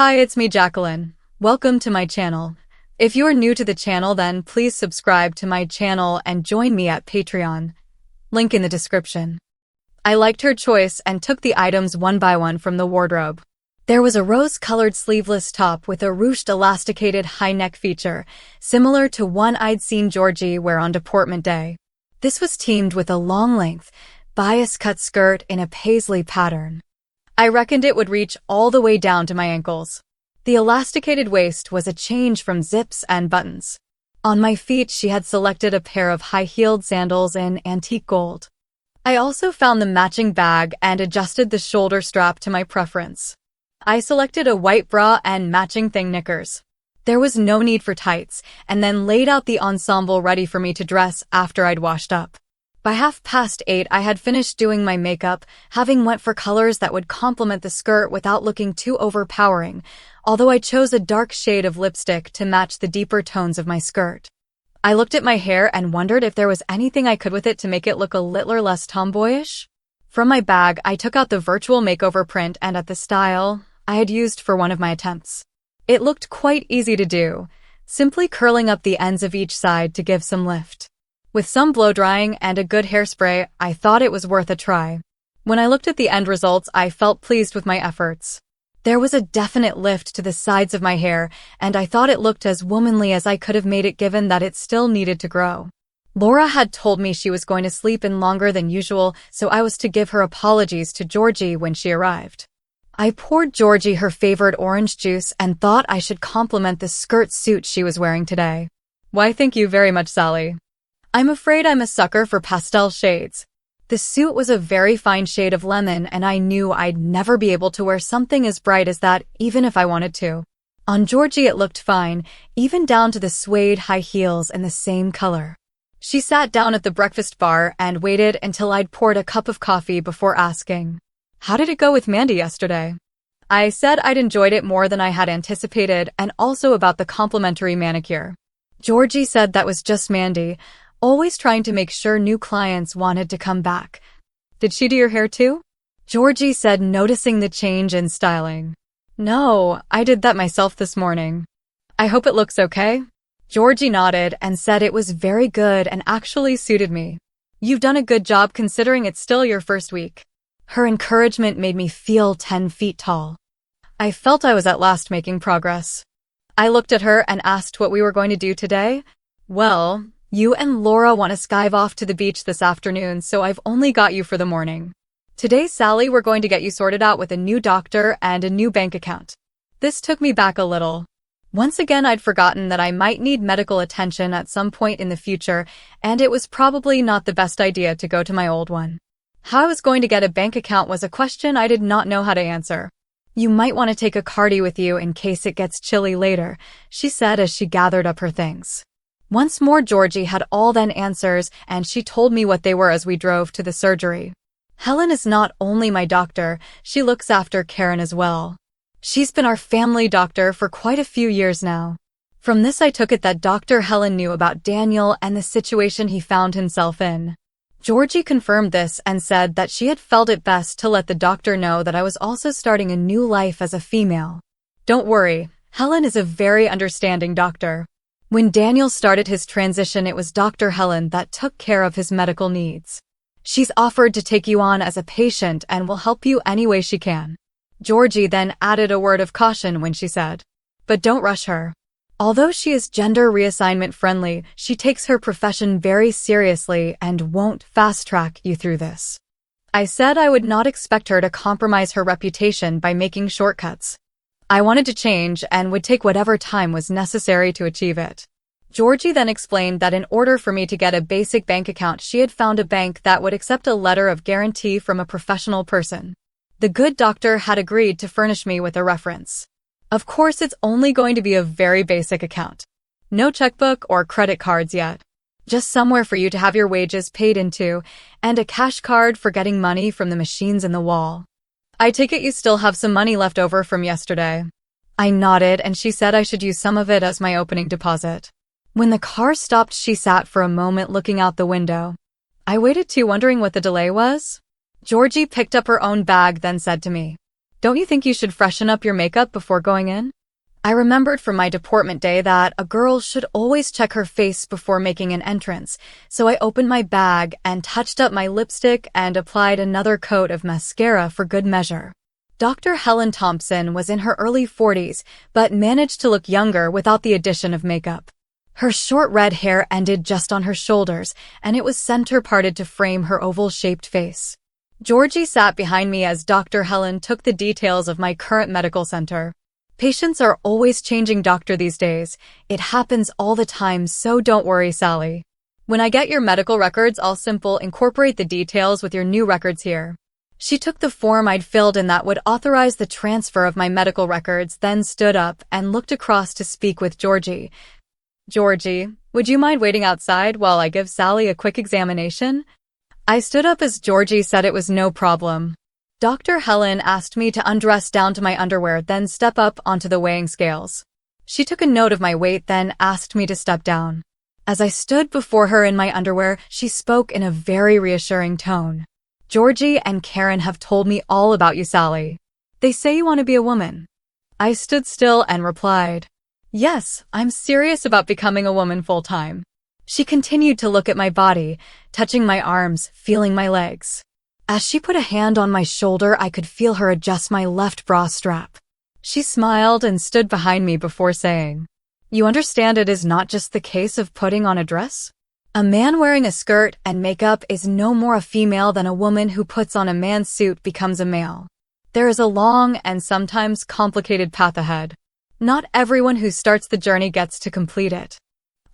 Hi, it's me, Jacqueline. Welcome to my channel. If you are new to the channel, then please subscribe to my channel and join me at Patreon. Link in the description. I liked her choice and took the items one by one from the wardrobe. There was a rose-colored sleeveless top with a ruched elasticated high neck feature, similar to one I'd seen Georgie wear on deportment day. This was teamed with a long-length, bias-cut skirt in a paisley pattern. I reckoned it would reach all the way down to my ankles. The elasticated waist was a change from zips and buttons. On my feet, she had selected a pair of high-heeled sandals in antique gold. I also found the matching bag and adjusted the shoulder strap to my preference. I selected a white bra and matching thing knickers. There was no need for tights, and then laid out the ensemble ready for me to dress after I'd washed up. By 8:30, I had finished doing my makeup, having went for colors that would complement the skirt without looking too overpowering, although I chose a dark shade of lipstick to match the deeper tones of my skirt. I looked at my hair and wondered if there was anything I could with it to make it look a little less tomboyish. From my bag, I took out the virtual makeover print and at the style I had used for one of my attempts. It looked quite easy to do, simply curling up the ends of each side to give some lift. With some blow-drying and a good hairspray, I thought it was worth a try. When I looked at the end results, I felt pleased with my efforts. There was a definite lift to the sides of my hair, and I thought it looked as womanly as I could have made it given that it still needed to grow. Laura had told me she was going to sleep in longer than usual, so I was to give her apologies to Georgie when she arrived. I poured Georgie her favorite orange juice and thought I should compliment the skirt suit she was wearing today. Why, thank you very much, Sally. I'm afraid I'm a sucker for pastel shades. The suit was a very fine shade of lemon, and I knew I'd never be able to wear something as bright as that, even if I wanted to. On Georgie, it looked fine, even down to the suede high heels in the same color. She sat down at the breakfast bar and waited until I'd poured a cup of coffee before asking, "How did it go with Mandy yesterday?" I said I'd enjoyed it more than I had anticipated, and also about the complimentary manicure. Georgie said that was just Mandy, always trying to make sure new clients wanted to come back. Did she do your hair too? Georgie said, noticing the change in styling. No, I did that myself this morning. I hope it looks okay. Georgie nodded and said it was very good and actually suited me. You've done a good job considering it's still your first week. Her encouragement made me feel 10 feet tall. I felt I was at last making progress. I looked at her and asked what we were going to do today. Well, you and Laura want to skive off to the beach this afternoon, so I've only got you for the morning. Today, Sally, we're going to get you sorted out with a new doctor and a new bank account. This took me back a little. Once again, I'd forgotten that I might need medical attention at some point in the future, and it was probably not the best idea to go to my old one. How I was going to get a bank account was a question I did not know how to answer. You might want to take a cardi with you in case it gets chilly later, she said as she gathered up her things. Once more, Georgie had all then answers, and she told me what they were as we drove to the surgery. Helen is not only my doctor, she looks after Karen as well. She's been our family doctor for quite a few years now. From this, I took it that Dr. Helen knew about Daniel and the situation he found himself in. Georgie confirmed this and said that she had felt it best to let the doctor know that I was also starting a new life as a female. Don't worry, Helen is a very understanding doctor. When Daniel started his transition, it was Dr. Helen that took care of his medical needs. She's offered to take you on as a patient and will help you any way she can. Georgie then added a word of caution when she said, "But don't rush her. Although she is gender reassignment friendly, she takes her profession very seriously and won't fast-track you through this." I said I would not expect her to compromise her reputation by making shortcuts. I wanted to change and would take whatever time was necessary to achieve it. Georgie then explained that in order for me to get a basic bank account, she had found a bank that would accept a letter of guarantee from a professional person. The good doctor had agreed to furnish me with a reference. Of course, it's only going to be a very basic account. No checkbook or credit cards yet. Just somewhere for you to have your wages paid into, and a cash card for getting money from the machines in the wall. I take it you still have some money left over from yesterday. I nodded, and she said I should use some of it as my opening deposit. When the car stopped, she sat for a moment looking out the window. I waited too, wondering what the delay was. Georgie picked up her own bag, then said to me, Don't you think you should freshen up your makeup before going in? I remembered from my deportment day that a girl should always check her face before making an entrance, so I opened my bag and touched up my lipstick and applied another coat of mascara for good measure. Dr. Helen Thompson was in her early 40s, but managed to look younger without the addition of makeup. Her short red hair ended just on her shoulders, and it was center-parted to frame her oval-shaped face. Georgie sat behind me as Dr. Helen took the details of my current medical center. Patients are always changing doctor these days. It happens all the time, so don't worry, Sally. When I get your medical records, I'll incorporate the details with your new records here. She took the form I'd filled in that would authorize the transfer of my medical records, then stood up and looked across to speak with Georgie. Georgie, would you mind waiting outside while I give Sally a quick examination? I stood up as Georgie said it was no problem. Dr. Helen asked me to undress down to my underwear, then step up onto the weighing scales. She took a note of my weight, then asked me to step down. As I stood before her in my underwear, she spoke in a very reassuring tone. Georgie and Karen have told me all about you, Sally. They say you want to be a woman. I stood still and replied, yes, I'm serious about becoming a woman full-time. She continued to look at my body, touching my arms, feeling my legs. As she put a hand on my shoulder, I could feel her adjust my left bra strap. She smiled and stood behind me before saying, you understand it is not just the case of putting on a dress? A man wearing a skirt and makeup is no more a female than a woman who puts on a man's suit becomes a male. There is a long and sometimes complicated path ahead. Not everyone who starts the journey gets to complete it.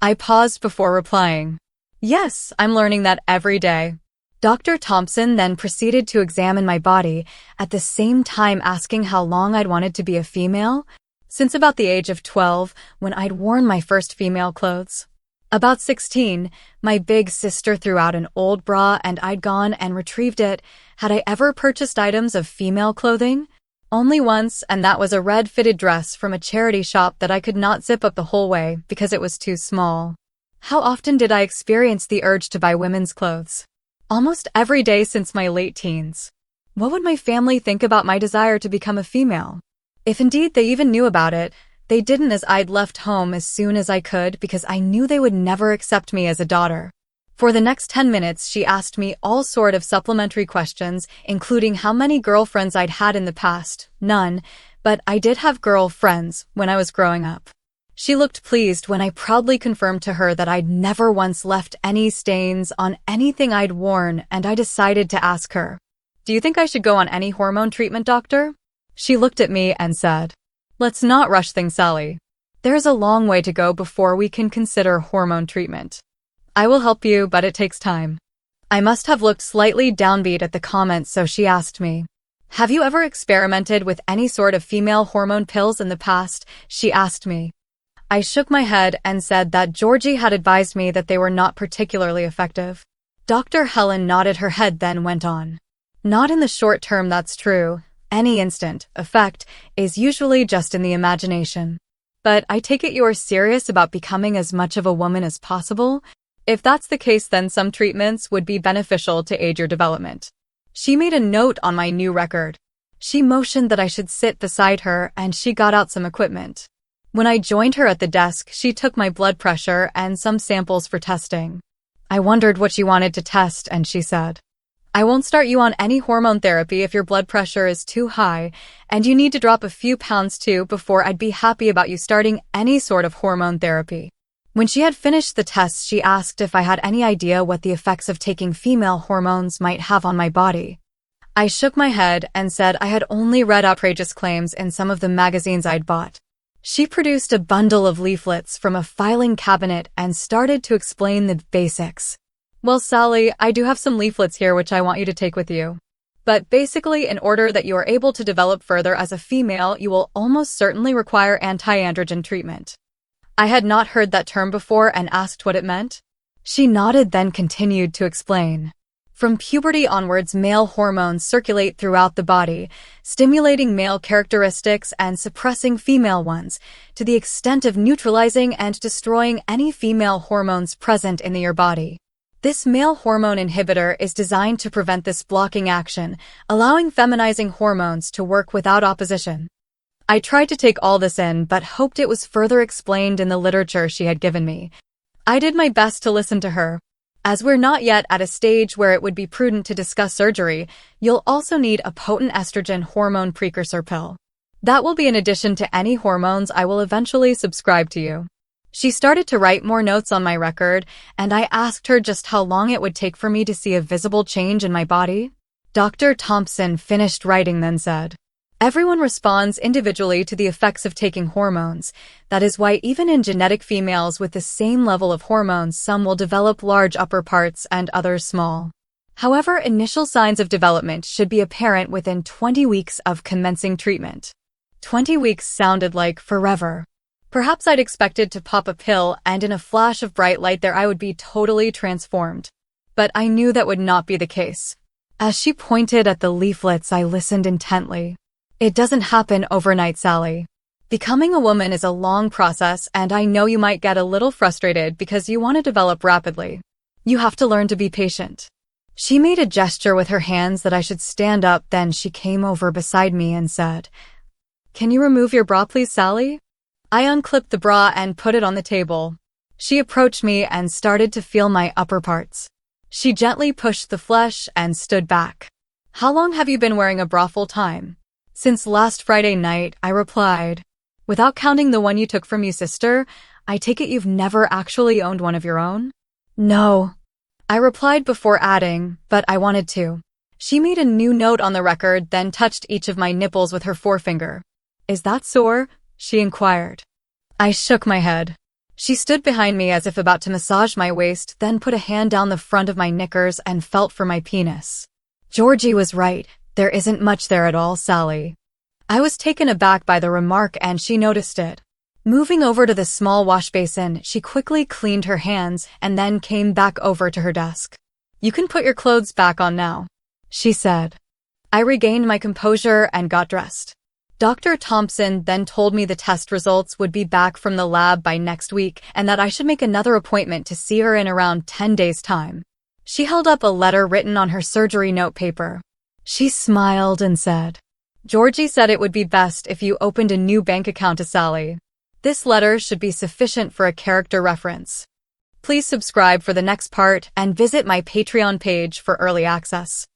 I paused before replying, yes, I'm learning that every day. Dr. Thompson then proceeded to examine my body, at the same time asking how long I'd wanted to be a female, since about the age of 12, when I'd worn my first female clothes. About 16, my big sister threw out an old bra and I'd gone and retrieved it. Had I ever purchased items of female clothing? Only once, and that was a red fitted dress from a charity shop that I could not zip up the whole way because it was too small. How often did I experience the urge to buy women's clothes? Almost every day since my late teens. What would my family think about my desire to become a female? If indeed they even knew about it, they didn't, as I'd left home as soon as I could because I knew they would never accept me as a daughter. For the next 10 minutes, she asked me all sort of supplementary questions, including how many girlfriends I'd had in the past. None, but I did have girlfriends when I was growing up. She looked pleased when I proudly confirmed to her that I'd never once left any stains on anything I'd worn, and I decided to ask her, do you think I should go on any hormone treatment, doctor? She looked at me and said, let's not rush things, Sally. There's a long way to go before we can consider hormone treatment. I will help you, but it takes time. I must have looked slightly downbeat at the comment, so she asked me, have you ever experimented with any sort of female hormone pills in the past? She asked me. I shook my head and said that Georgie had advised me that they were not particularly effective. Dr. Helen nodded her head, then went on. Not in the short term, that's true. Any instant effect is usually just in the imagination. But I take it you are serious about becoming as much of a woman as possible? If that's the case, then some treatments would be beneficial to aid your development. She made a note on my new record. She motioned that I should sit beside her, and she got out some equipment. When I joined her at the desk, she took my blood pressure and some samples for testing. I wondered what she wanted to test, and she said, I won't start you on any hormone therapy if your blood pressure is too high, and you need to drop a few pounds too before I'd be happy about you starting any sort of hormone therapy. When she had finished the tests, she asked if I had any idea what the effects of taking female hormones might have on my body. I shook my head and said I had only read outrageous claims in some of the magazines I'd bought. She produced a bundle of leaflets from a filing cabinet and started to explain the basics. Well, Sally, I do have some leaflets here which I want you to take with you. But basically, in order that you are able to develop further as a female, you will almost certainly require anti-androgen treatment. I had not heard that term before and asked what it meant. She nodded, then continued to explain. From puberty onwards, male hormones circulate throughout the body, stimulating male characteristics and suppressing female ones, to the extent of neutralizing and destroying any female hormones present in your body. This male hormone inhibitor is designed to prevent this blocking action, allowing feminizing hormones to work without opposition. I tried to take all this in, but hoped it was further explained in the literature she had given me. I did my best to listen to her. As we're not yet at a stage where it would be prudent to discuss surgery, you'll also need a potent estrogen hormone precursor pill. That will be in addition to any hormones I will eventually subscribe to you. She started to write more notes on my record, and I asked her just how long it would take for me to see a visible change in my body. Dr. Thompson finished writing, then said, "Everyone responds individually to the effects of taking hormones. That is why even in genetic females with the same level of hormones, some will develop large upper parts and others small. However, initial signs of development should be apparent within 20 weeks of commencing treatment." 20 weeks sounded like forever. Perhaps I'd expected to pop a pill and in a flash of bright light there I would be totally transformed. But I knew that would not be the case. As she pointed at the leaflets, I listened intently. "It doesn't happen overnight, Sally. Becoming a woman is a long process, and I know you might get a little frustrated because you want to develop rapidly. You have to learn to be patient." She made a gesture with her hands that I should stand up, then she came over beside me and said, "Can you remove your bra please, Sally?" I unclipped the bra and put it on the table. She approached me and started to feel my upper parts. She gently pushed the flesh and stood back. "How long have you been wearing a bra full time?" "Since last Friday night," I replied. "Without counting the one you took from your sister, I take it you've never actually owned one of your own?" "No," I replied before adding, "but I wanted to." She made a new note on the record, then touched each of my nipples with her forefinger. "Is that sore?" she inquired. I shook my head. She stood behind me as if about to massage my waist, then put a hand down the front of my knickers and felt for my penis. "Georgie was right. There isn't much there at all, Sally." I was taken aback by the remark and she noticed it. Moving over to the small wash basin, she quickly cleaned her hands and then came back over to her desk. "You can put your clothes back on now," she said. I regained my composure and got dressed. Dr. Thompson then told me the test results would be back from the lab by next week and that I should make another appointment to see her in around 10 days' time. She held up a letter written on her surgery notepaper. She smiled and said, "Georgie said it would be best if you opened a new bank account to Sally. This letter should be sufficient for a character reference. Please subscribe for the next part and visit my Patreon page for early access."